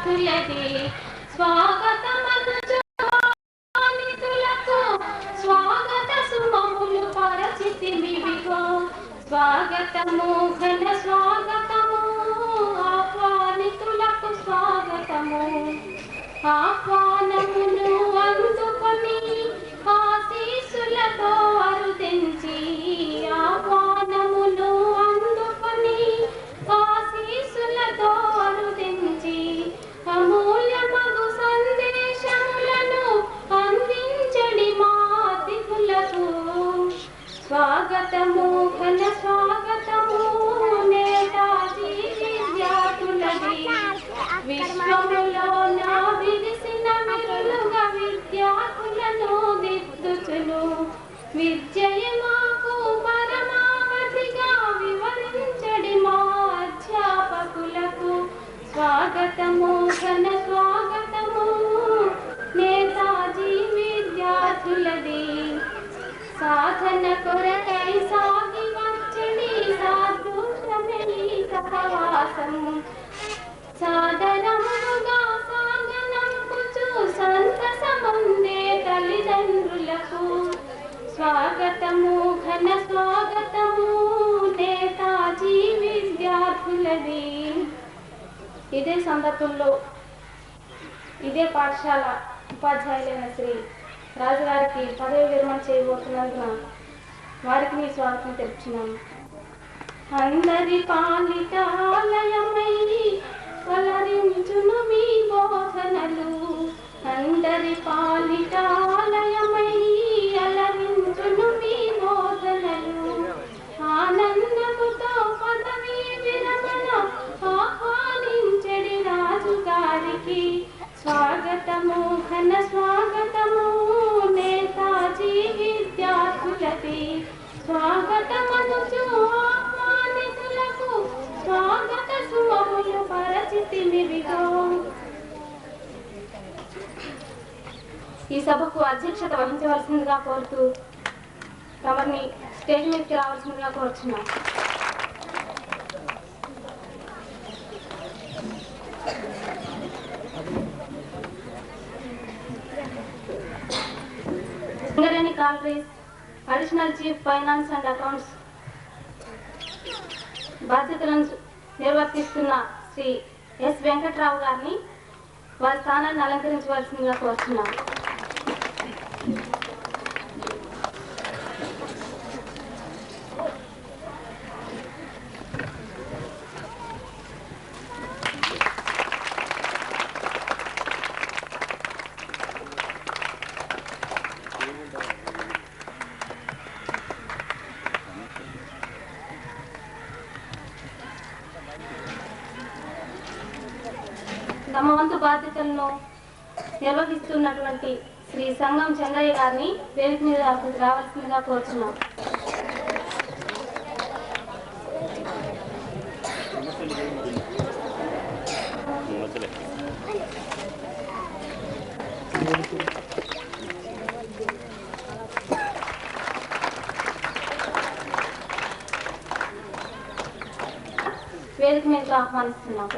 విద్యార్థులది స్వాగతమనులకు స్వాగత సుమములు పరచితిమివిగో స్వాగతము ఘన స్వాగతము ఆహ్వానితులకు స్వాగతము ఆహ్వానమును అందుకొని ఆశీస్సులతో అరుదించి ఆహ్వానమును అందుకొని ఆశీస్సులతో అరుదించి అమూల్యమగు సందేశములను అందించడి మా అతిథులకు స్వాగతము ఘన స్వాగతము నేతాజీ విద్యార్థులది విశ్వములో నా విరిసిన విరులుగా విద్యార్థులను దిద్దుచును విద్యయే మాకు పరమావధిగా వివరించడి మా అధ్యాపకులకు స్వాగతము ఘన స్వాగతము నేతాజీ విద్యార్థులది సాధన కొరకై సాగి వచ్చడి సాదృశ్యమే సహవాసము సాదరముగా సాగనంపుచు సంతసముందే తల్లిదండ్రులకు స్వాగతము ఘన స్వాగతము నేతాజీ విద్యార్థులది. ఇదే సందర్భంలో ఇదే పాఠశాల ఉపాధ్యాయులైన శ్రీ రాజుగారికి పదవి విరమణ చేయబోతున్నందున వారికి మీ స్వాగతం తెలుపుచున్నాము. అందరి పాలిట ఆలయమై వలరించును మీ బోధనలు అందరి పాలిట ఆలయమై అలరించును మీ బోధనలు ఆనందముతో పదవి విరమణ ఆహ్వానించడి రాజుగారికి స్వాగతము ఘన స్వాగతము నేతాజీ విద్యార్థులది స్వాగతమనుచు ఆహ్వానితులకు స్వాగత సుమములు పరచితిమివిగో. ఈ సభకు అధ్యక్షత వహించవలసిందిగా కోరుతూ తమని స్టేజ్ మీదకి రావాల్సిందిగా కోరుచున్నాం. Singareni collieries additional chief finance and accounts బాధ్యతలను నిర్వర్తిస్తున్న శ్రీ ఎస్ వెంకట్రావు గారిని వారి స్థానాన్ని అలంకరించవలసిందిగా కోరుతున్నాం. తమ వంతు బాధ్యతలను నిర్వహిస్తున్నటువంటి శ్రీ సంగం చంద్రయ్య గారిని వేదిక మీద రావాల్సిందిగా కోరుచున్నాం. వేదిక మీద ఆహ్వానిస్తున్నాం.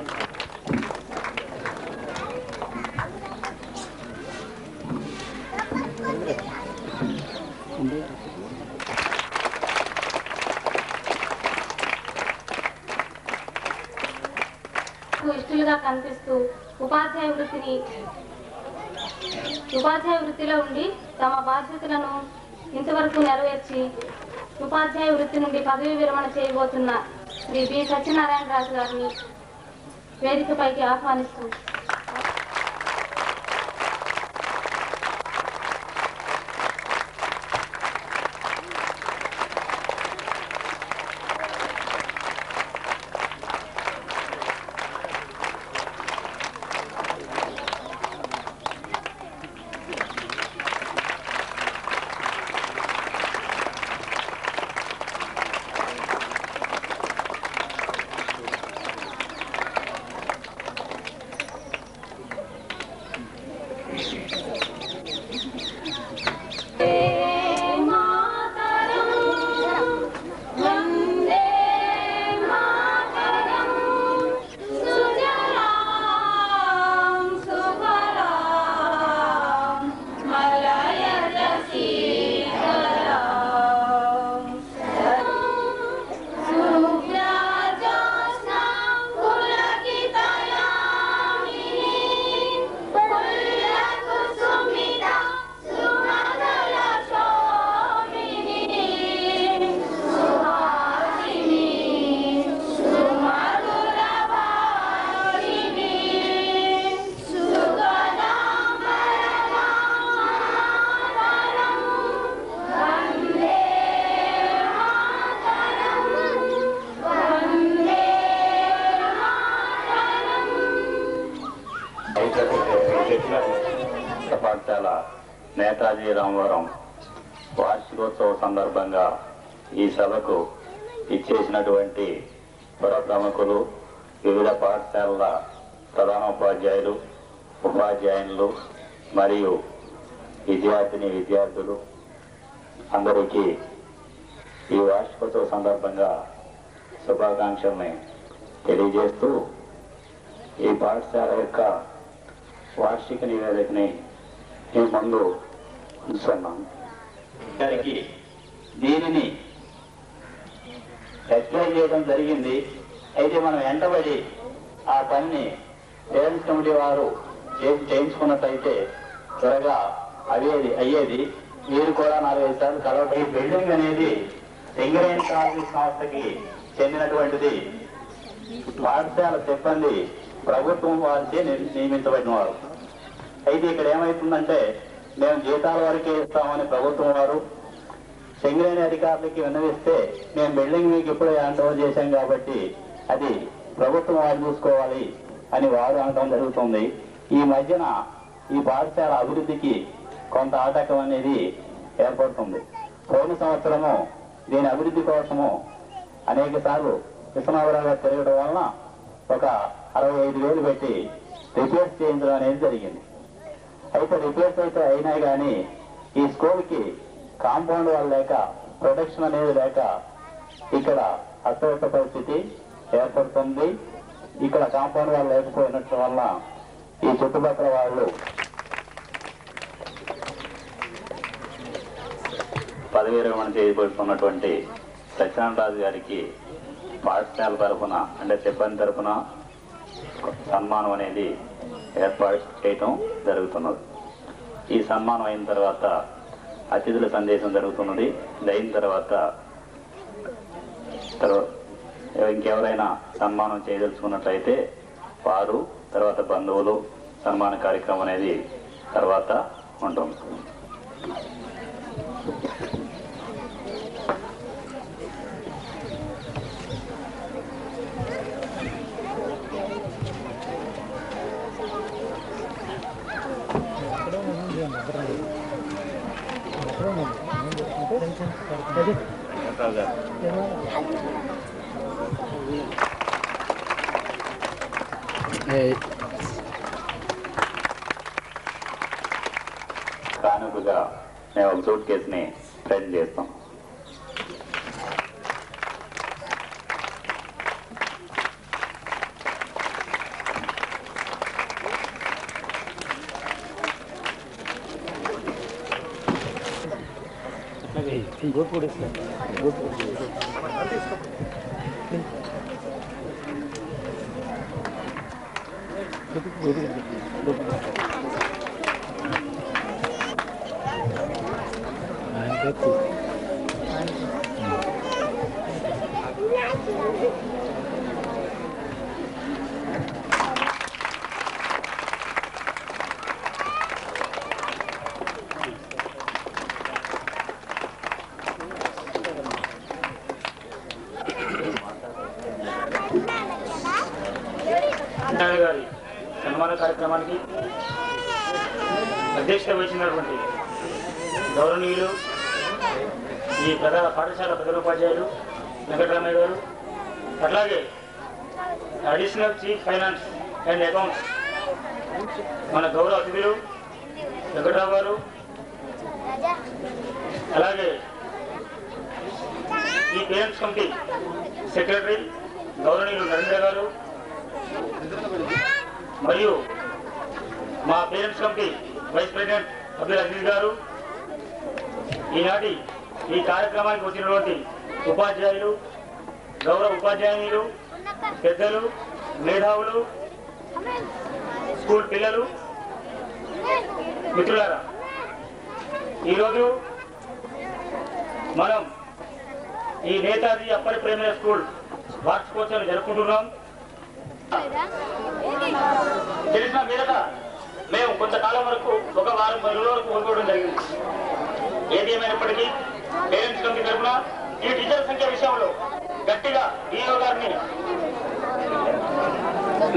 ఇష్టలుగా కనిపిస్తూ ఉపాధ్యాయ వృత్తిలో ఉండి తమ బాధ్యతలను ఇంతవరకు నెరవేర్చి ఉపాధ్యాయ వృత్తి నుండి పదవి విరమణ చేయబోతున్న శ్రీ బి సత్యనారాయణ రాజు గారిని వేదికపైకి ఆహ్వానిస్తూ పాఠశాల నేతాజీ రామవరం వార్షికోత్సవ సందర్భంగా ఈ సభకు ఇచ్చేసినటువంటి పుర ప్రముఖులు, వివిధ పాఠశాలల ప్రధానోపాధ్యాయులు, ఉపాధ్యాయులు మరియు విద్యార్థులు అందరికీ ఈ వార్షికోత్సవ సందర్భంగా శుభాకాంక్షల్ని తెలియజేస్తూ ఈ పాఠశాల యొక్క వార్షిక నివేదికని ఈ ముందు ఉంచున్నాం. గారికి దీనిని ఎక్స్ప్లెయిన్ చేయడం జరిగింది. అయితే మనం వెంటబడి ఆ పనిని పేరెంట్స్ కమిటీ వారు చేయించుకున్నట్లయితే త్వరగా అయ్యేది. మీరు కూడా 4-5 సార్లు కలవటం. ఈ బిల్డింగ్ అనేది సింగరేణి కాలేజ్ సంస్థకి చెందినటువంటిది. పాఠశాల సిబ్బంది ప్రభుత్వం వారిచే నియమించబడిన వారు. అయితే ఇక్కడ ఏమవుతుందంటే, మేము జీతాల వరకే ఇస్తామని ప్రభుత్వం వారు సింగరేణి అధికారులకి విన్నవిస్తే, మేము బిల్డింగ్ మీకు ఇప్పుడే హ్యాండ్ ఓవర్ చేశాం కాబట్టి అది ప్రభుత్వం వారు చూసుకోవాలి అని వారు అనడం జరుగుతుంది. ఈ మధ్యన ఈ పాఠశాల అభివృద్ధికి కొంత ఆటంకం అనేది ఏర్పడుతుంది. పోయిన సంవత్సరము దీని అభివృద్ధి కోసము అనేక సార్లు విశ్వనాథరావు గారు తిరగడం వలన ఒక 65,000 పెట్టి రిపేర్స్ చేయించడం అనేది జరిగింది. అయితే రిపేర్స్ అయితే అయినా కానీ ఈ స్కూల్కి కాంపౌండ్ వాళ్ళు లేక, ప్రొటెక్షన్ అనేది లేక ఇక్కడ అస్తవ్యస్త పరిస్థితి ఏర్పడుతుంది. ఇక్కడ కాంపౌండ్ వాళ్ళు లేకపోయినట్టు వల్ల ఈ చుట్టుపక్కల వాళ్ళు పదవి విరమణ చేయబడుతున్నటువంటి సత్యనారాయణ గారికి పాఠశాల తరఫున, అంటే సిబ్బంది తరఫున సన్మానం అనేది ఏర్పాటు చేయటం జరుగుతున్నది. ఈ సన్మానం అయిన తర్వాత అతిథుల సందేశం జరుగుతున్నది. అయిన తర్వాత ఇంకెవరైనా సన్మానం చేయదలుచుకున్నట్లయితే వారు, తర్వాత బంధువులు సన్మాన కార్యక్రమం అనేది తర్వాత ఉంటుంది. కానుకగా మేము ఒక సూట్ కేసుని ప్రెజెంట్ చేస్తాం. గారి సన్మాన కార్యక్రమానికి అధ్యక్షత వహించినటువంటి గౌరవనీయులు ఈ పాఠశాల ప్రధానోపాధ్యాయులు వెంకటరామయ్య గారు, అట్లాగే additional chief finance and accounts మన గౌరవ అతిథులు వెంకటరావు గారు, అలాగే ఈ పేరెంట్స్ కమిటీ సెక్రటరీ గౌరవనీయులు నరేంద్ర గారు, మరియు మా parents committee vice president Abdul Aziz గారు, ఈనాటి ఈ కార్యక్రమానికి వచ్చినటువంటి ఉపాధ్యాయులు, గౌరవ ఉపాధ్యాయులు, పెద్దలు, మేధావులు, స్కూల్ పిల్లలు, మిత్రులారా, ఈరోజు మనం ఈ నేతాజీ అప్పర్ ప్రైమరీ స్కూల్ వార్షికోత్సవాన్ని జరుపుకుంటున్నాం. తెలిసిన మీదట మేము కొంతకాలం వరకు ఒక వారం 10 రోజుల వరకు కోరుకోవడం జరిగింది. ఏది ఏమైనప్పటికీ పేరెంట్స్ కమిటీ తరఫున ఈ టీచర్ సంఖ్య విషయంలో గట్టిగా ఈఓ గారిని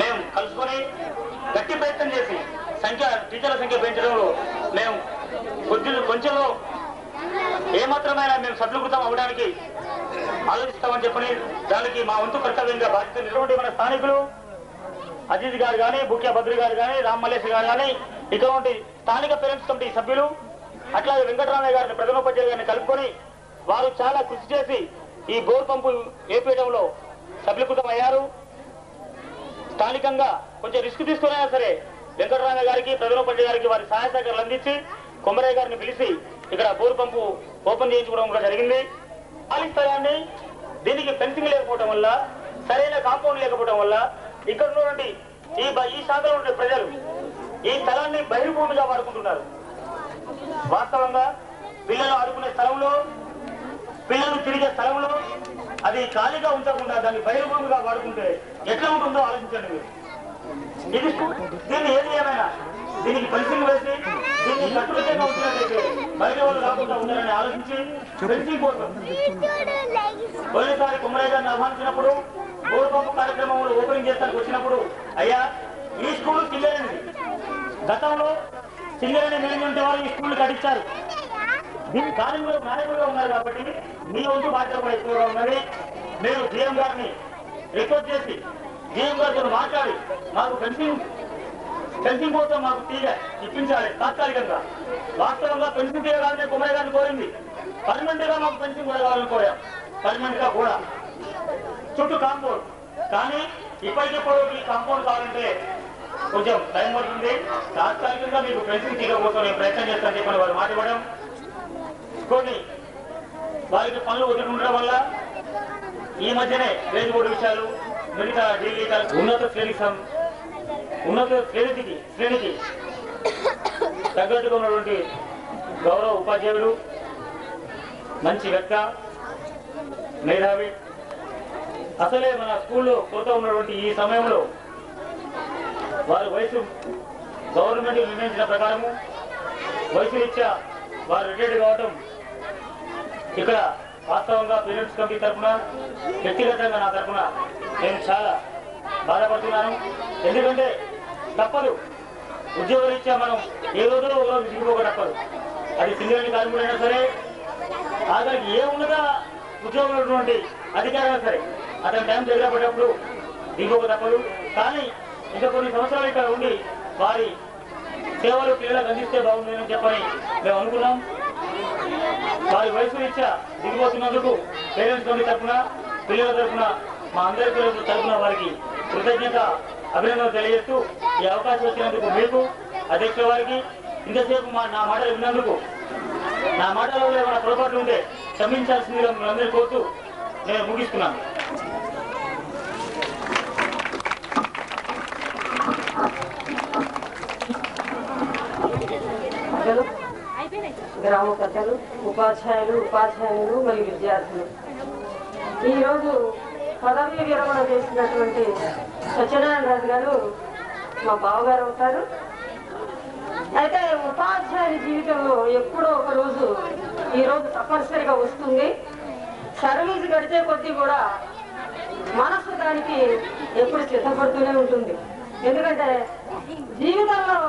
మేము కలుసుకొని గట్టి గట్టి ప్రయత్నం చేసి టీచర్ల సంఖ్య పెంచడంలో మేము కొంచెంలో ఏమాత్రమైనా మేము సఫలీకృతం అవడానికి ఆలోచిస్తామని చెప్పని దానికి మా వంతు కర్తవ్యంగా బాధ్యత నిర్వహించిన స్థానికులు అజిత్ గారు కానీ బుక్యా భద్రి గారు కానీ రామ్ మల్లేష్ గారు కానీ ఇటువంటి స్థానిక పేరెంట్స్ కమిటీ సభ్యులు అట్లాగే వెంకటరామయ్య గారిని ప్రధానోపాధ్యాయులు గారిని కలుపుకొని వారు చాలా కృషి చేసి ఈ బోర్ పంపు ఏపీయడంలో సఫలీకృతం అయ్యారు. స్థానికంగా కొంచెం రిస్క్ తీసుకున్నా సరే వెంకటరామయ్య గారికి ప్రధానోపాధ్యాయ గారికి వారి సహాయ సహకారాలు అందించి కొమరయ్య గారిని పిలిచి ఇక్కడ బోర్ పంపు ఓపెన్ చేయించుకోవడం కూడా జరిగింది. ఖాళీ స్థలాన్ని దీనికి ఫెన్సింగ్ లేకపోవడం వల్ల సరైన కాంపౌండ్ లేకపోవడం వల్ల ఇక్కడ ఉన్నటువంటి ఈ శాఖలో ఉండే ప్రజలు ఈ స్థలాన్ని బహిర్భూమిగా వాడుకుంటున్నారు. వాస్తవంగా పిల్లలు ఆడుకునే స్థలంలో పిల్లలు తిరిగే స్థలంలో అది ఖాళీగా ఉంచకుండా దాన్ని బహిర్భూమిగా వాడుకుంటే ఎట్లా ఉంటుందో ఆలోచించండి. ఇది దీన్ని ఏది ఏమైనా దీనికి ఫెన్సింగ్ వేసి దీన్ని కట్టుబడిగా ఉంచినట్లయితే బయట వాళ్ళు రాకుండా ఉండాలని ఆలోచించి ఫెన్సింగ్ కోసం పోయినసారి కొమరయ్య గారిని ఆహ్వానించినప్పుడు బోర్ పంపు కార్యక్రమంలో ఓపెనింగ్ చేస్తానికి వచ్చినప్పుడు అయ్యా ఈ స్కూల్ సింగరేణి గతంలో సింగరేణి మేనేజ్మెంట్ వారు ఈ స్కూల్ కట్టించారు. దీని కార్మికులు నాయకులుగా ఉన్నారు కాబట్టి మీ వంతు బాధ్యత కూడా ఎక్కువగా ఉన్నది. మీరు జీఎం గారిని రిక్వెస్ట్ చేసి జీఎం గారితో మాట్లాడి మాకు ఫెన్సింగ్ కోసం మాకు తీగ ఇప్పించాలి తాత్కాలికంగా. వాస్తవంగా ఫెన్సింగ్ తీగ కావాలని కొమరయ్య గారిని కోరింది. పర్మనెంట్ గా మాకు ఫెన్సింగ్ కూడా కావాలని కోరాం. పర్మనెంట్ గా కూడా చుట్టూ కాంపౌండ్, కానీ ఇప్పటికిప్పుడు ఈ కాంపౌండ్ కావాలంటే కొంచెం టైం పడుతుంది. తాత్కాలికంగా మీకు ఫెన్సింగ్ తీగ కోసం నేను ప్రయత్నం చేస్తానని చెప్పని వారు మాట ఇవ్వడం, కొన్ని వారికి పనులు ఒదిగి ఉండడం వల్ల ఈ మధ్యనే రేంజ్ బోర్డు విషయాలు మిగతా ఢిల్లీ ఉన్నత శ్రేణికి తగ్గట్టుగా ఉన్నటువంటి గౌరవ ఉపాధ్యాయులు, మంచి వ్యక్త, మేధావి. అసలే మన స్కూల్లో కొత్త ఉన్నటువంటి ఈ సమయంలో వారి వయసు గవర్నమెంట్ నిర్ణయించిన ప్రకారము వయసు రీత్యా వారు రిటైర్డ్ కావటం ఇక్కడ వాస్తవంగా పేరెంట్స్ కమిటీ తరఫున వ్యక్తిగతంగా నా తరఫున నేను చాలా బాధపడుతున్నాను. ఎందుకంటే తప్పదు, ఉద్యోగరీత్యా మనం ఏ రోజులో ఒక రోజు దిగిపోక తప్పదు. అది సింగరేణి కార్మికుడైనా సరే, ఆఖరికి ఏ ఉన్నత ఉద్యోగంలో ఉన్నటువంటి అధికారైనా సరే అతని టైం దగ్గర పడినప్పుడు దిగిపోక తప్పదు. కానీ ఇంకా కొన్ని సంవత్సరాలు ఇక్కడ ఉండి వారి సేవలు పిల్లలకు అందిస్తే బాగుందని చెప్పని మేము అనుకున్నాం. వారి వయసు రీత్యా దిగిపోతున్నందుకు పేరెంట్స్ కమిటీ తరఫున పిల్లల తరఫున మా అందరి పిల్లల తరఫున వారికి కృతజ్ఞత అభినందనలు తెలియజేస్తూ ఈ అవకాశం వచ్చినందుకు మీకు అధ్యక్షుల వారికి ఇంతసేపు నా మాటలు విన్నందుకు, నా మాటలలో ఏమైనా పొరపాట్లు ఉంటే క్షమించాల్సిందిగా మిమ్మల్ని కోరుతూ నేను ముగిస్తున్నాను. గ్రామ పెద్దలు, ఉపాధ్యాయులు మరియు విద్యార్థులు, ఈరోజు పదవీ విరమణ చేసినటువంటి సత్యనారాయణ రాజు గారు మా బావగారు అవుతారు. అయితే ఉపాధ్యాయుల జీవితంలో ఎప్పుడో ఒక రోజు ఈరోజు తప్పనిసరిగా వస్తుంది. సర్వీస్ గడిచే కొద్దీ కూడా మనసు దానికి ఎప్పుడు సిద్ధపడుతూనే ఉంటుంది. ఎందుకంటే జీవితంలో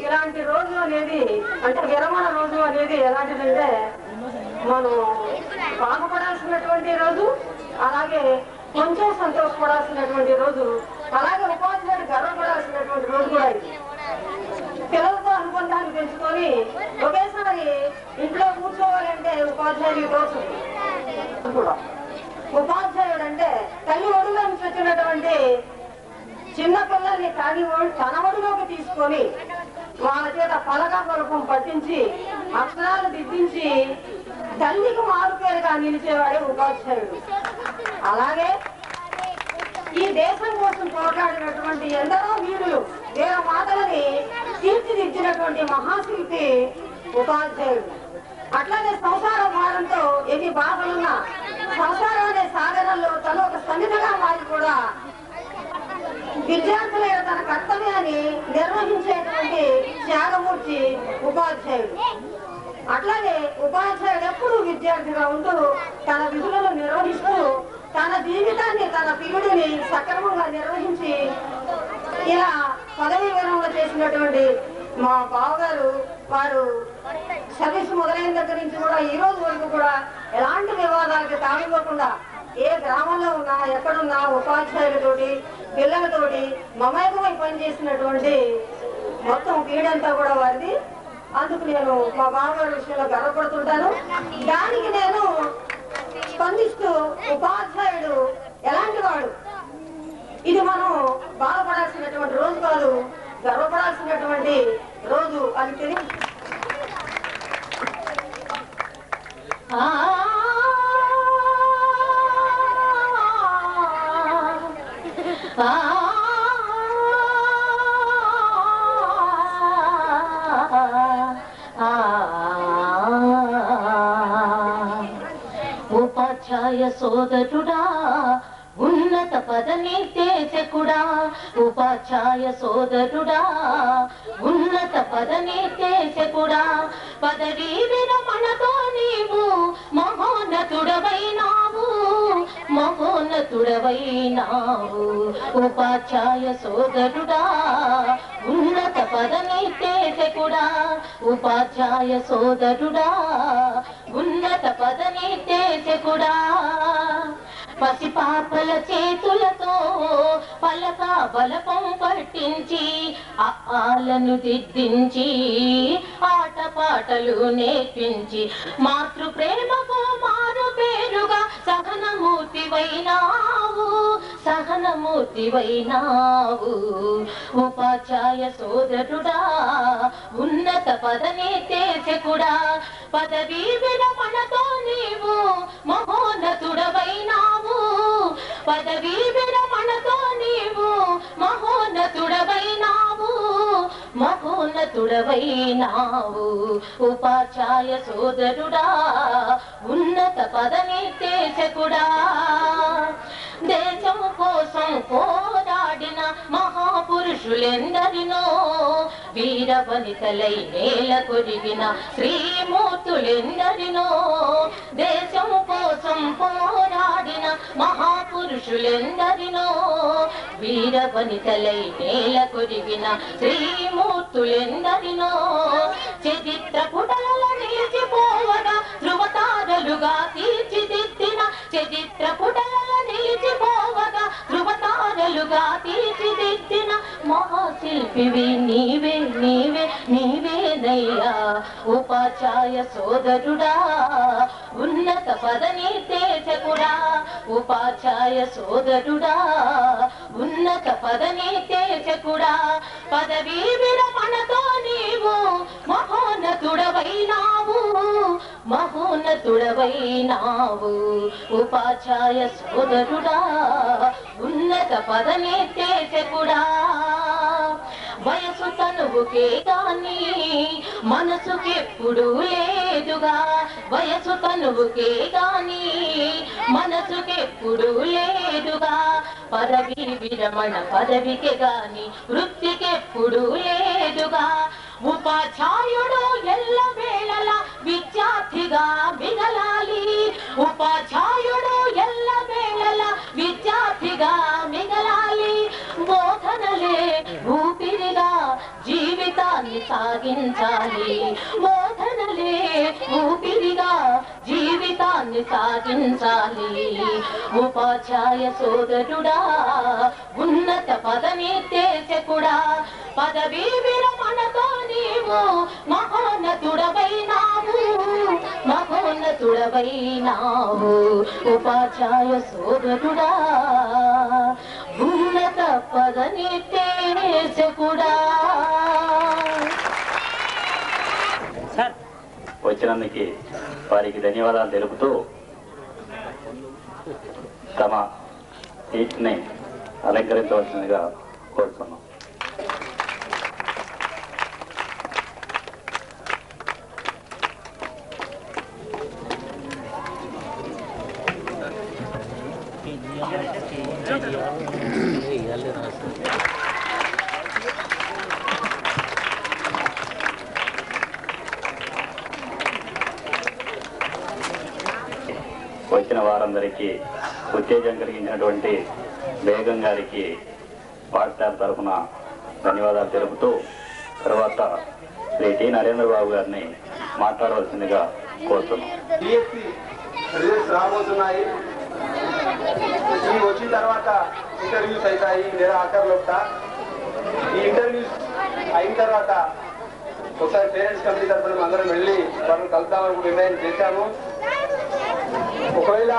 ఇలాంటి రోజు అనేది, అంటే విరమణ రోజు అనేది ఎలాంటిదంటే మనం బాగుపడాల్సినటువంటి రోజు, అలాగే కొంచెం సంతోషపడాల్సినటువంటి రోజు, అలాగే ఉపాధ్యాయుడు గర్వపడాల్సినటువంటి రోజు కూడా ఇది. పిల్లలతో అనుబంధాన్ని పెంచుకొని ఒకేసారి ఇంట్లో కూర్చోవాలంటే ఉపాధ్యాయుడికి తోచుంది కూడా. ఉపాధ్యాయుడు అంటే తల్లి ఒడిలో నుంచి వచ్చినటువంటి చిన్న పిల్లల్ని తన ఒడిలోకి తీసుకొని వాళ్ళ చేత పలక పలుకం పట్టించి అక్షరాలు దిద్దించి తల్లికి మారుపేరుగా నిలిచేవాడే ఉపాధ్యాయుడు. అలాగే ఈ దేశం కోసం పోరాడినటువంటి ఎందరో వీరులు, వీర మాటలని తీర్చిదిద్దినటువంటి మహాశిల్పి ఉపాధ్యాయుడు. అట్లాగే సంసార భారంతో ఎన్ని బాధలున్నా సంసారం అనే సాగరంలో తను ఒక సన్నిధిగా మారి కూడా విద్యార్థుల తన కర్తవ్యాన్ని నిర్వహించేటువంటి త్యాగమూర్తి ఉపాధ్యాయుడు. అట్లాగే ఉపాధ్యాయుడు ఎప్పుడు విద్యార్థిగా ఉంటూ తన విధులను నిర్వహిస్తూ తన జీవితాన్ని, తన పిలుడిని సక్రమంగా నిర్వహించి ఇలా పదవీ విరమణ చేస్తున్నటువంటి మా బావగారు వారు సర్వీస్ మొదలైన దగ్గర నుంచి కూడా ఈ రోజు వరకు కూడా ఎలాంటి వివాదాలకి తాగిపోకుండా ఏ గ్రామంలో ఉన్నా ఎక్కడున్నా ఉపాధ్యాయులతోటి పిల్లలతోటి మమేకమై పనిచేసినటువంటి మొత్తం పీడంతా కూడా వారిది. అందుకు నేను మా బావగారి విషయంలో గర్వపడుతుంటాను. దానికి నేను స్పందిస్తూ ఉపాధ్యాయుడు ఎలాంటి వాడు, ఇది మనం బాధపడాల్సినటువంటి రోజు కాదు, గర్వపడాల్సినటువంటి రోజు అని తెలియదు. ఉపాధ్యాయ సోదరుడా ఉన్నత పదనిర్దేశకుడా, ఉపాధ్యాయ సోదరుడా ఉన్నత పదనిర్దేశకుడా, పదవీ విరమణతో నీవు మహోన్నతుడవైనావు, మహోన్నతుడవైనావు. ఉపాధ్యాయ సోదరుడా ఉన్నత పదనిర్దేశకుడా, ఉపాధ్యాయ సోదరుడా ఉన్నత పదనిర్దేశకుడా. పసిపాపల చేతులతో పలక బలపం పట్టించి ఆలను దిద్దించి ఆటపాటలు నేర్పించి మాతృ ప్రేమకు మారు పేరుగా సహనమూర్తివైనావు, సహనమూర్తివైనావు. ఉపాధ్యాయ సోదరుడా ఉన్నత పదనిర్దేశకుడా, పదవీ విరమణతో నీవు మహోన్నతుడవైనావు, పదవీ విరమణతో నీవు మహోన్నతుడవైనావు, మహోన్నతుడవైనావు. ఉపాధ్యాయ సోదరుడా ఉన్నత పదనిర్దేశకుడా, దేశం కోసం పోరాడిన మహాపురుషులెందరినో, వీర వనితలై నేల కొరిగిన శ్రీమూర్తులెందరినో, దేశం కోసం పోరాడిన మహాపురుషులెందరినో, వీర వనితలై నేల కొరిగిన శ్రీమూర్తులెందరినో, చరిత్ర పుటలలో నిలిచిపోవగా ధృవతారలుగా తీర్చిదిద్దిన, చరిత్ర పుటలలో నిలిచిపోవగా ధృవతారలుగా తీర్చిదిద్దిన మహాశిల్పివి నీవే నీవే నీవేనయ్యా. ఉపాధ్యాయ సోదరుడా ఉన్నత పదనిర్దేశకుడా, ఉపాధ్యాయ సోదరుడా ఉన్నత పదనిర్దేశకుడా, పదవీ విరమణతో నీవు మహోన్నతుడవైనావు, మహోన్నతుడవైనావు. ఉపాధ్యాయ సోదరుడా ఉన్నత పదనిర్దేశకుడా, వయసు తనువుకే గాని మనసుకెప్పుడు లేదుగా, వయసు తనువుకే గాని మనసుకెప్పుడు లేదుగా, పదవీ విరమణ పదవికే గాని వృత్తికెప్పుడు లేదుగా. ఉపాధ్యాయుడు ఎల్ల వేళలా విద్యార్థిగా మిగలాలి, ఉపాధ్యాయుడు ఎల్ల వేళలా విద్యార్థిగా మిగలాలి. బోధనలే ఊపిరిగా జీవితాన్ని సాగించాలి, బోధనలే ఊపిరిగా జీవితాన్ని సాగించాలి. ఉపాధ్యాయ సోదరుడా ఉన్నత పదనిర్దేశకుడా, పదవీ విరమణతో నీవు మహోన్నతుడవైనావు, మహోన్నతుడవైనావు. ఉపాధ్యాయ సోదరుడా ఉన్నత పదనిర్దేశకుడా. వచ్చినందుకు వారికి ధన్యవాదాలు తెలుపుతూ తమ సీట్ని అలంకరించవలసిందిగా కోరుతున్నాం. వచ్చిన వారందరికీ ఉత్తేజం కలిగించినటువంటి బేగం గారికి పాఠశాల తరఫున ధన్యవాదాలు తెలుపుతూ తర్వాత శ్రీ టి నరేంద్రబాబు గారిని మాట్లాడవలసిందిగా కోరుతున్నాం. డిఎస్సి రిజల్ట్స్ రాబోతున్నాయి. ఇవి వచ్చిన తర్వాత ఇంటర్వ్యూస్ అవుతాయి లేదా ఆఖరిలోట. ఈ ఇంటర్వ్యూస్ అయిన తర్వాత ఒకసారి పేరెంట్స్ కమిటీ తరఫున అందరం వెళ్ళి వాళ్ళని కలుద్దామని నిర్ణయం చేశాము. ఒకవేళ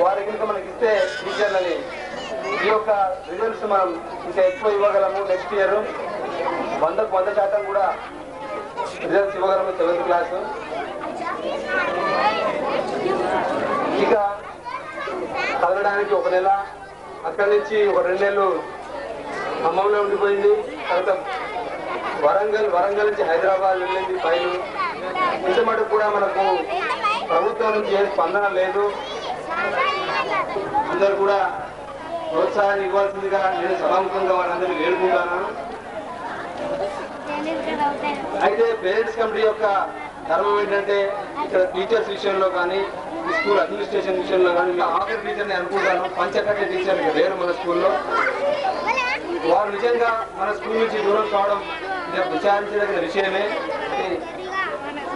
వారి కనుక మనకి ఇస్తే టీచర్లని ఈ యొక్క రిజల్ట్స్ మనం ఇంకా ఎక్కువ ఇవ్వగలము. నెక్స్ట్ ఇయర్ 100% కూడా రిజల్ట్స్ ఇవ్వగలము 7th క్లాసు. ఇక కదలడానికి 1 నెల, అక్కడి నుంచి ఒక 2 నెలలు ఖమ్మంలో ఉండిపోయింది. తర్వాత వరంగల్ నుంచి హైదరాబాద్ వెళ్ళింది ఫైలు. ఇంత మటుకు కూడా మనకు ప్రభుత్వం నుంచి ఏ స్పందన లేదు. అందరూ కూడా ప్రోత్సాహాన్ని ఇవ్వాల్సిందిగా నేను సభాముఖంగా వారందరినీ వేడుకుంటాను. అయితే పేరెంట్స్ కమిటీ యొక్క ధర్మం ఏంటంటే ఇక్కడ టీచర్స్ విషయంలో కానీ స్కూల్ అడ్మినిస్ట్రేషన్ విషయంలో కానీ ఆఖరి టీచర్ని అనుకుంటాను. పంచకట్టే టీచర్ లేరు మన స్కూల్లో. వారు నిజంగా మన స్కూల్ నుంచి దూరం కావడం విచారించదగిన విషయమే.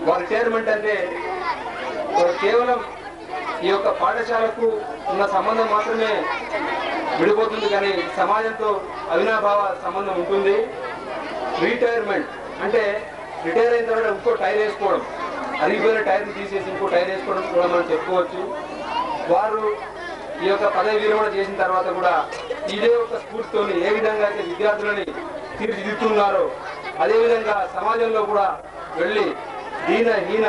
వారి రిటైర్మెంట్ అంటే కేవలం ఈ యొక్క పాఠశాలకు ఉన్న సంబంధం మాత్రమే విడిపోతుంది, కానీ సమాజంతో అవినాభావ సంబంధం ఉంటుంది. రిటైర్మెంట్ అంటే రిటైర్ అయిన తర్వాత ఇంకో టైర్ వేసుకోవడం, అరిగిపోయిన టైర్ని తీసేసి ఇంకో టైర్ వేసుకోవడం కూడా మనం చెప్పుకోవచ్చు. వారు ఈ యొక్క పదవి విరమణ చేసిన తర్వాత కూడా ఇదే ఒక స్ఫూర్తితో ఏ విధంగా అయితే విద్యార్థులని తీర్చిదిద్దుతున్నారో అదేవిధంగా సమాజంలో కూడా వెళ్ళి హీన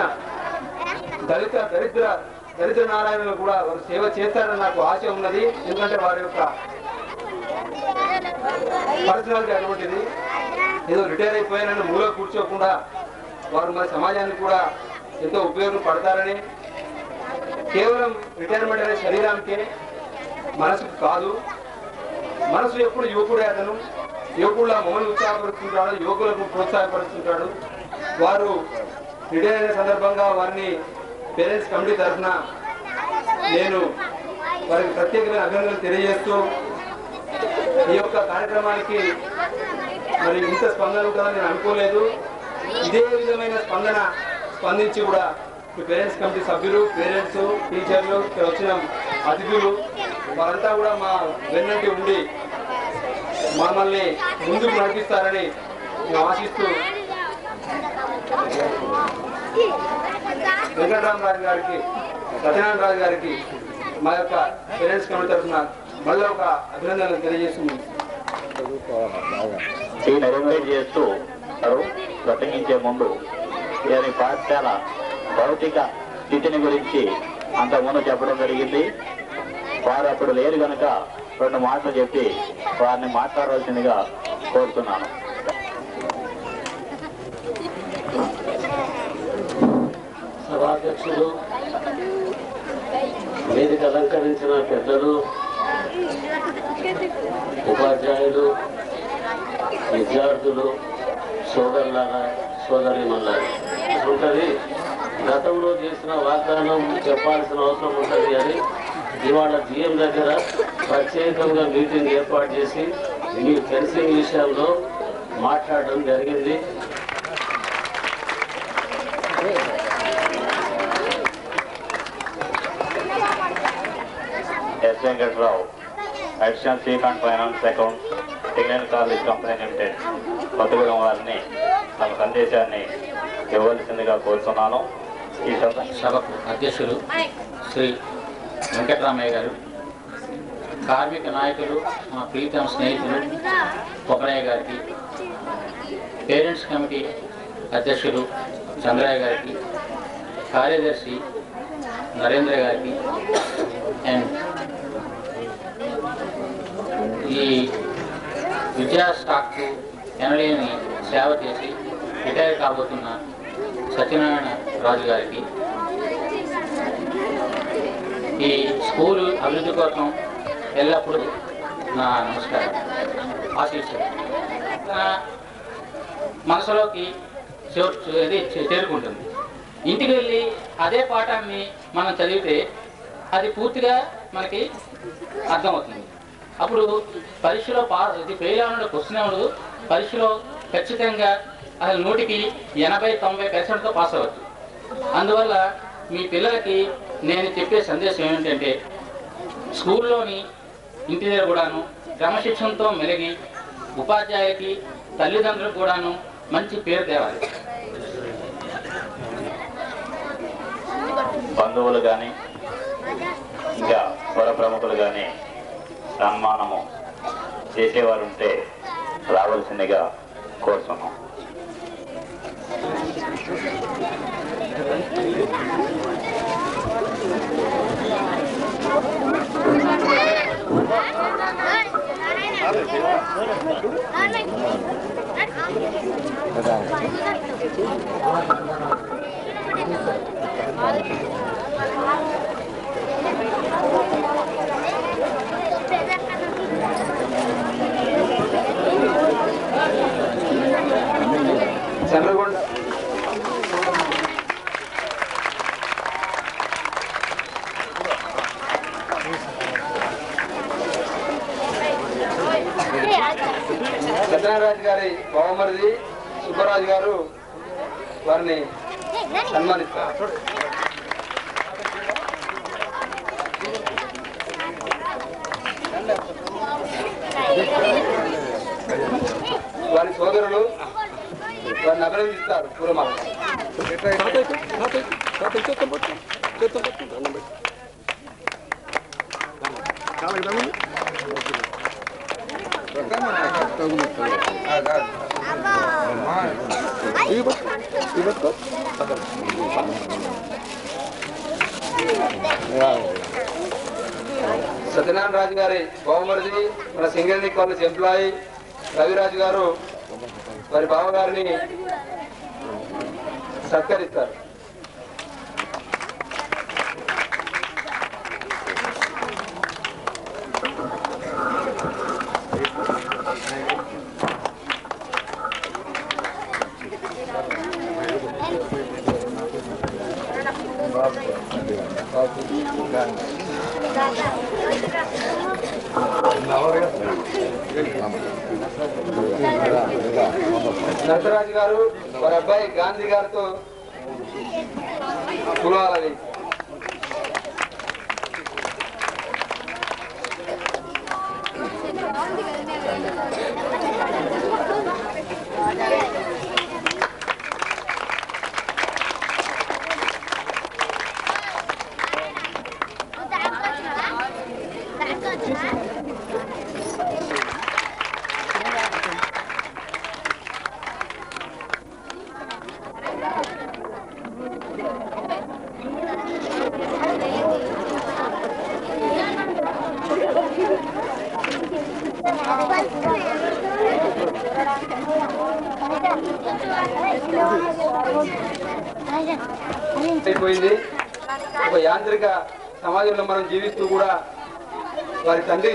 దరిద్ర నారాయణలు కూడా వారు సేవ చేస్తారని నాకు ఆశ ఉన్నది. ఎందుకంటే వారి యొక్క పర్సనాలిటీ అటువంటిది. ఏదో రిటైర్ అయిపోయానని మూల కూర్చోకుండా వారు మన సమాజానికి కూడా ఎంతో ఉపయోగపడతారని. కేవలం రిటైర్మెంట్ అనే శరీరానికే, మనసుకు కాదు. మనసు ఎప్పుడు యువకుడే. అతను యువకుడులా మమ్మల్ని ఉత్సాహపరుస్తుంటాడు, యువకులకు ప్రోత్సాహపరుస్తుంటాడు. వారు రిటైర్ అయిన సందర్భంగా వారిని పేరెంట్స్ కమిటీ తరఫున నేను వారికి ప్రత్యేకమైన అభినందనలు తెలియజేస్తూ ఈ యొక్క కార్యక్రమానికి మరి ఇంత స్పందన ఉంటుందని నేను అనుకోలేదు. ఇదే విధమైన స్పందించి కూడా పేరెంట్స్ కమిటీ సభ్యులు, పేరెంట్స్, టీచర్లు, ఇక్కడ వచ్చిన అతిథులు వారంతా కూడా మా వెన్నంటి ఉండి మమ్మల్ని ముందుకు నడిపిస్తారని మేము ఆశిస్తూ వెంకటరామరాజు గారికి, సత్యనారాయణ రాజు గారికి మా యొక్క పేరెంట్స్ కమిటీ తరఫున మళ్ళీ ఒక అభినందనలు తెలియజేస్తుంది. ఇన్వైట్ చేస్తూ ప్రసంగించే ముందు వారి పాఠశాల భౌతిక స్థితిని గురించి అంతకుముందు చెప్పడం జరిగింది. వారు అప్పుడు లేరు కనుక 2 మాటలు చెప్పి వారిని మాట్లాడవలసిందిగా కోరుతున్నాను. సభాధ్యక్షులు, వేదిక అలంకరించిన పెద్దలు, ఉపాధ్యాయులు, విద్యార్థులు, సోదరులారా, సోదరీమణులారా ఉంటుంది. గతంలో చేసిన వాగ్దానం చెప్పాల్సిన అవసరం ఉంటుంది అని ఇవాళ జిఎం దగ్గర ప్రత్యేకంగా మీటింగ్ ఏర్పాటు చేసి మీ ఫెన్సింగ్ విషయంలో మాట్లాడడం జరిగింది. S Venkatrao, additional chief and finance account, టింగన్ కాలేజ్ కంపెనీ లిమిటెడ్, కొత్తగూడెం వారిని తమ సందేశాన్ని ఇవ్వవలసిందిగా కోరుతున్నాను. ఈ సభకు అధ్యక్షులు శ్రీ వెంకటరామయ్య గారు, కార్మిక నాయకులు, మా ప్రీతం స్నేహితులు పొగరయ్య గారికి, పేరెంట్స్ కమిటీ అధ్యక్షులు చంద్రయ్య గారికి, కార్యదర్శి నరేంద్ర గారికి, అండ్ ఈ విద్యా స్టాక్కు ఎనలేని సేవ చేసి రిటైర్ కాబోతున్న సత్యనారాయణ రాజు గారికి, ఈ స్కూలు అభివృద్ధి కోసం ఎల్లప్పుడూ నా నమస్కారం, ఆశీస్సులు. మనసులోకి చేరుకుంటుంది. ఇంటికి వెళ్ళి అదే పాఠాన్ని మనం చదివితే అది పూర్తిగా మనకి అర్థమవుతుంది. అప్పుడు పరీక్షలో ఇది ఫెయిల్ అవ్వడం క్వశ్చన్ అవ్వదు, పరీక్షలో ఖచ్చితంగా అసలు 100కి 80-90% పాస్ అవ్వచ్చు. అందువల్ల మీ పిల్లలకి నేను చెప్పే సందేశం ఏమిటంటే స్కూల్లోని ఇంటి దగ్గర కూడాను క్రమశిక్షణతో మెలిగి ఉపాధ్యాయులకి తల్లిదండ్రులకు కూడాను మంచి పేరు తేవాలి. బంధువులు కానీ ఇంకా స్వర ప్రముఖులు కానీ సన్మానము చేసేవారు ఉంటే రావాల్సిందిగా కోరుతున్నాం. చంద్రగొండ సత్యనారాయణ గారి బావమరిది సుబ్బరాజు గారు వారిని సన్మానిస్తారు. వారి సోదరులు వారిని అభినందిస్తారు. పూర్వమాల సత్యనారాయణ రాజు గారి బావమరిది మన సింగరేణి కాలేజ్ ఎంప్లాయీ రవిరాజు గారు వారి బావగారిని సత్కరిస్తారు. నరసరాజు గారు వారి అబ్బాయి గాంధీ గారితో పులాలవి అయిపోయింది. ఒక యాంత్రిక సమాజంలో మనం జీవిస్తూ కూడా వారి తండ్రి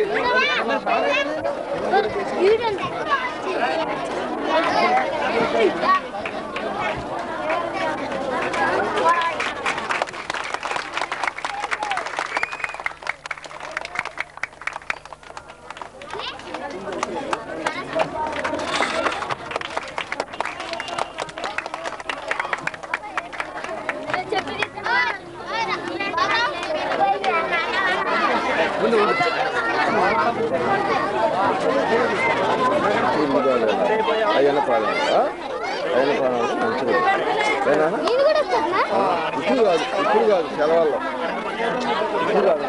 అయ్యన్న ప్రాణం మంచిది ఇప్పుడు కాదు సెలవుల్లో ఇప్పుడు కాదు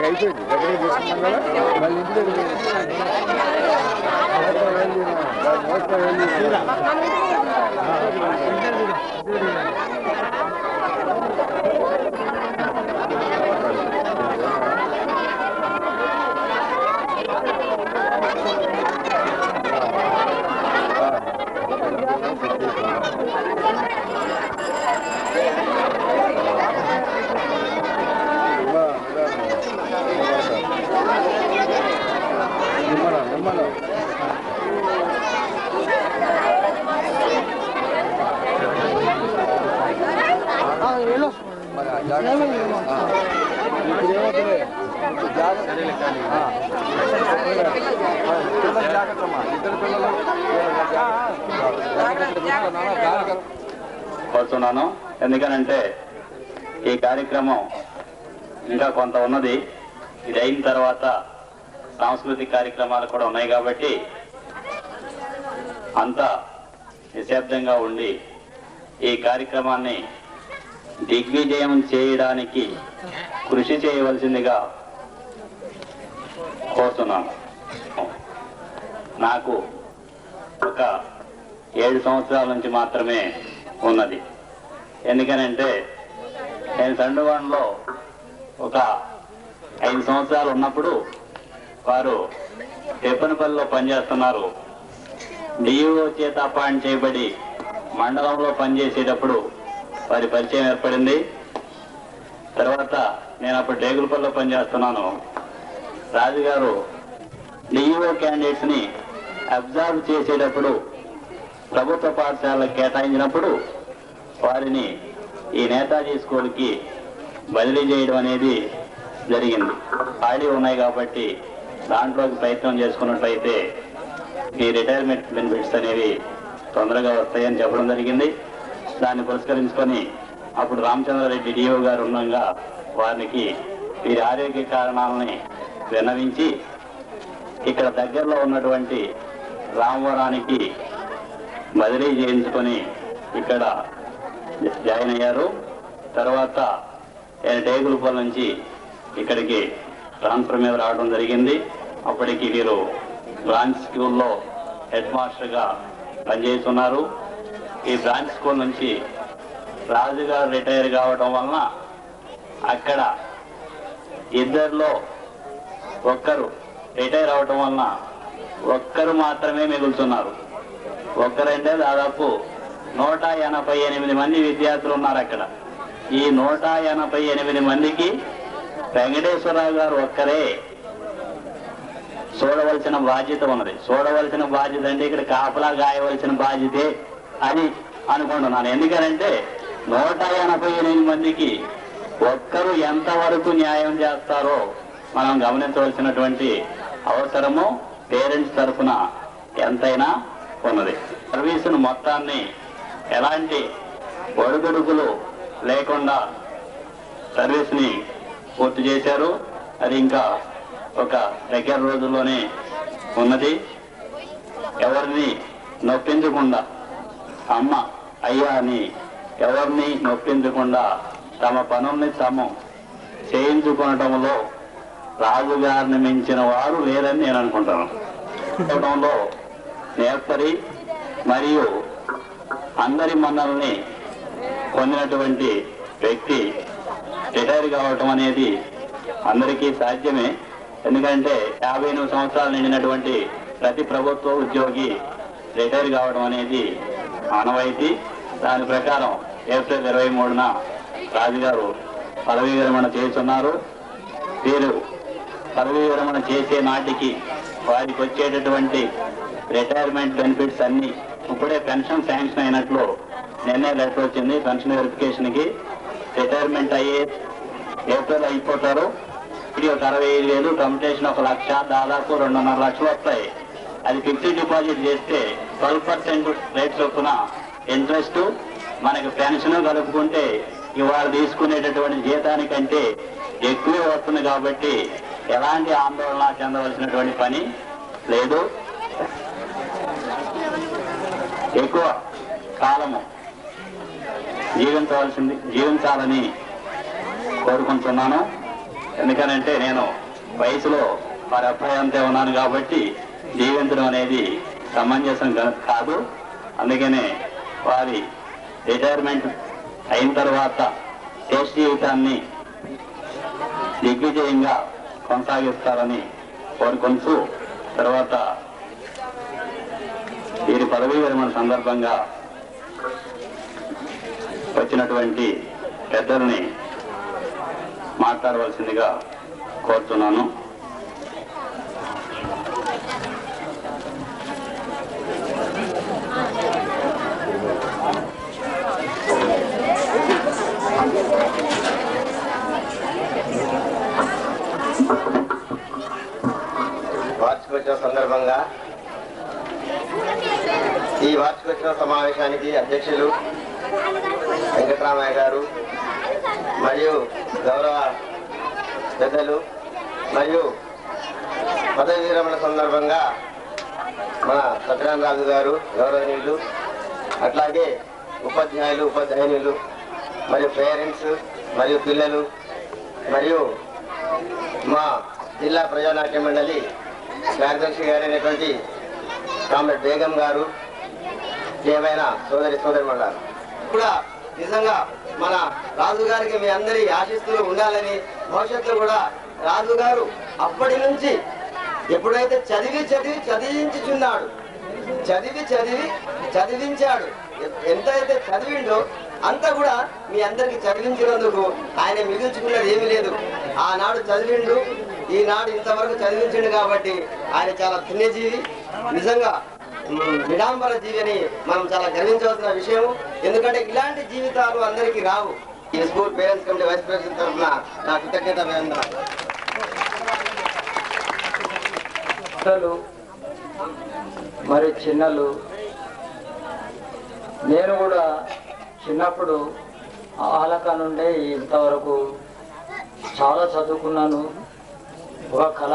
అయిపోయింది దగ్గర తీసుకున్నాం కదా మళ్ళీ ఇంటి దగ్గర జాగ్రత్తమ్మా, ఇద్దరు పిల్లలు కోరుతున్నాను. ఎందుకనంటే ఈ కార్యక్రమం ఇంకా కొంత ఉన్నది. ఇది అయిన తర్వాత సాంస్కృతిక కార్యక్రమాలు కూడా ఉన్నాయి కాబట్టి అంతా నిశ్శబ్దంగా ఉండి ఈ కార్యక్రమాన్ని దిగ్విజయం చేయడానికి కృషి చేయవలసిందిగా కోరుతున్నాను. నాకు ఒక 7 సంవత్సరాల నుంచి మాత్రమే ఉన్నది. ఎందుకనంటే నేను సండువాడలో ఒక 5 సంవత్సరాలు ఉన్నప్పుడు వారు తెప్పనపల్లిలో పనిచేస్తున్నారు. డిఈఓ చేత అపాయింట్ చేయబడి మండలంలో పనిచేసేటప్పుడు వారి పరిచయం ఏర్పడింది. తర్వాత నేను అప్పుడు డేగులపల్లిలో పనిచేస్తున్నాను. రాజుగారు డిఈఓ క్యాండిడేట్స్ ని అబ్జర్వ్ చేసేటప్పుడు ప్రభుత్వ పాఠశాలకు కేటాయించినప్పుడు వారిని ఈ నేతాజీ స్కూల్కి బదిలీ చేయడం అనేది జరిగింది. ఖాళీ ఉన్నాయి కాబట్టి దాంట్లోకి ప్రయత్నం చేసుకున్నట్లయితే ఈ రిటైర్మెంట్ బెనిఫిట్స్ అనేవి తొందరగా వస్తాయని చెప్పడం జరిగింది. దాన్ని పురస్కరించుకొని అప్పుడు రామచంద్రారెడ్డి డిఓ గారు ఉండగా వారికి వీరి ఆరోగ్య కారణాలని విన్నవించి ఇక్కడ దగ్గరలో ఉన్నటువంటి రామవరానికి బదిలీ చేయించుకొని ఇక్కడ జాయిన్ అయ్యారు. తర్వాత నేను డేగులపల్లి నుంచి ఇక్కడికి ట్రాన్స్ఫర్ మీద రావడం జరిగింది. అప్పటికి వీరు బ్రాంచ్ స్కూల్లో హెడ్ మాస్టర్గా పనిచేస్తున్నారు. ఈ బ్రాంచ్ స్కూల్ నుంచి రాజుగారు రిటైర్ కావడం వలన అక్కడ ఇద్దరిలో ఒక్కరు రిటైర్ అవడం వలన ఒక్కరు మాత్రమే మిగులుతున్నారు. ఒక్కరంటే దాదాపు 188 మంది విద్యార్థులు ఉన్నారు అక్కడ. ఈ 188 మందికి వెంకటేశ్వరరావు గారు ఒక్కరే చూడవలసిన బాధ్యత ఉన్నది. చూడవలసిన బాధ్యత అంటే ఇక్కడ కాపలా గాయవలసిన బాధ్యతే అని అనుకుంటున్నాను. ఎందుకనంటే 188 మందికి ఒక్కరు ఎంతవరకు న్యాయం చేస్తారో మనం గమనించవలసినటువంటి అవసరము పేరెంట్స్ తరఫున ఎంతైనా ఉన్నది. సర్వీసును మొత్తాన్ని ఎలాంటి ఒడుగుడుగులు లేకుండా సర్వీస్ ని పూర్తి చేశారు. అది ఇంకా ఒక దగ్గర రోజుల్లోనే ఉన్నది. ఎవరిని నొప్పించకుండా అమ్మ అయ్యా అని ఎవరిని నొప్పించకుండా తమ పనుల్ని తాము చేయించుకోవడంలో రాజుగారిని మించిన వారు లేరని నేను అనుకుంటాను. నేర్పరి మరియు అందరి మన్నల్ని పొందినటువంటి వ్యక్తి రిటైర్ కావటం అనేది అందరికీ సాధ్యమే. ఎందుకంటే 58 సంవత్సరాలు నిండినటువంటి ప్రతి ప్రభుత్వ ఉద్యోగి రిటైర్ కావడం అనేది ఆనవాయితీ. దాని ప్రకారం ఏప్రిల్ 23న రాజుగారు పదవీ విరమణ చేస్తున్నారు. వీరు పదవీ విరమణ చేసే నాటికి వారికి వచ్చేటటువంటి రిటైర్మెంట్ బెనిఫిట్స్ అన్ని ఇప్పుడే పెన్షన్ శాంక్షన్ అయినట్లు నిన్నే లెటర్ వచ్చింది. పెన్షన్ వెరిఫికేషన్కి రిటైర్మెంట్ అయ్యే ఏప్రిల్ అయిపోతారు. ఇది ఒక 65,000, కమ్యూటేషన్ 1 లక్ష, దాదాపు 2.5 లక్షలు వస్తాయి. అది ఫిక్స్డ్ డిపాజిట్ చేస్తే 12% రేట్ చొప్పున ఇంట్రెస్ట్ మనకి పెన్షన్ కలుపుకుంటే ఇవాళ తీసుకునేటటువంటి జీతానికంటే ఎక్కువే వస్తుంది. కాబట్టి ఎలాంటి ఆందోళన చెందవలసినటువంటి పని లేదు. ఎక్కువ కాలము జీవించాలని కోరుకుంటున్నాను. ఎందుకనంటే నేను వయసులో వారి అబ్బాయి అంతే ఉన్నాను కాబట్టి జీవించడం అనేది సమంజసం కాదు. అందుకనే వారి రిటైర్మెంట్ అయిన తర్వాత శేష జీవితాన్ని దిగ్విజయంగా కొనసాగిస్తారని కోరుకుంటూ తర్వాత వీరి పదవీ విరమణ సందర్భంగా వచ్చినటువంటి పెద్దల్ని మాట్లాడవలసిందిగా కోరుతున్నాను. వార్షికోత్సవ సందర్భంగా ఈ వార్షికోత్సవ సమావేశానికి అధ్యక్షులు వెంకటరామయ్య గారు మరియు గౌరవ పెద్దలు మరియు పదవి విరమణ సందర్భంగా మన సత్యనారాయణ రాజు గారు గౌరవనీయులు, అట్లాగే ఉపాధ్యాయులు ఉపాధ్యాయులు మరియు పేరెంట్స్ మరియు పిల్లలు మరియు మా జిల్లా ప్రజానాట్య మండలి కార్యదర్శి గారైనటువంటి కామ్రేడ్ బేగం గారు, ఏమైనా సోదరి సోదరిమణులారు కూడా నిజంగా మన రాజు గారికి మీ అందరి ఆశీస్సులు ఉండాలని, భవిష్యత్తులో కూడా రాజు గారు అప్పటి నుంచి ఎప్పుడైతే చదివించుచున్నాడు, చదివించాడు, ఎంతైతే చదివిండో అంత కూడా మీ అందరికి చదివించినందుకు ఆయన మిగుల్చుకున్నది ఏమీ లేదు. ఆనాడు చదివిండు, ఈనాడు ఇంతవరకు చదివించిండు కాబట్టి ఆయన చాలా పుణ్యజీవి, నిజంగా విడాంబర జీవి అని మనం చాలా గర్వించవలసిన విషయం. ఎందుకంటే ఇలాంటి జీవితాలు అందరికీ రావు. ఈ school parents committee vice president తరఫున నా కృతజ్ఞత అభినందనలు. మరి చిన్నలు, నేను కూడా చిన్నప్పుడు ఆలక నుండే ఇంతవరకు చాలా చదువుకున్నాను. ఒక కళ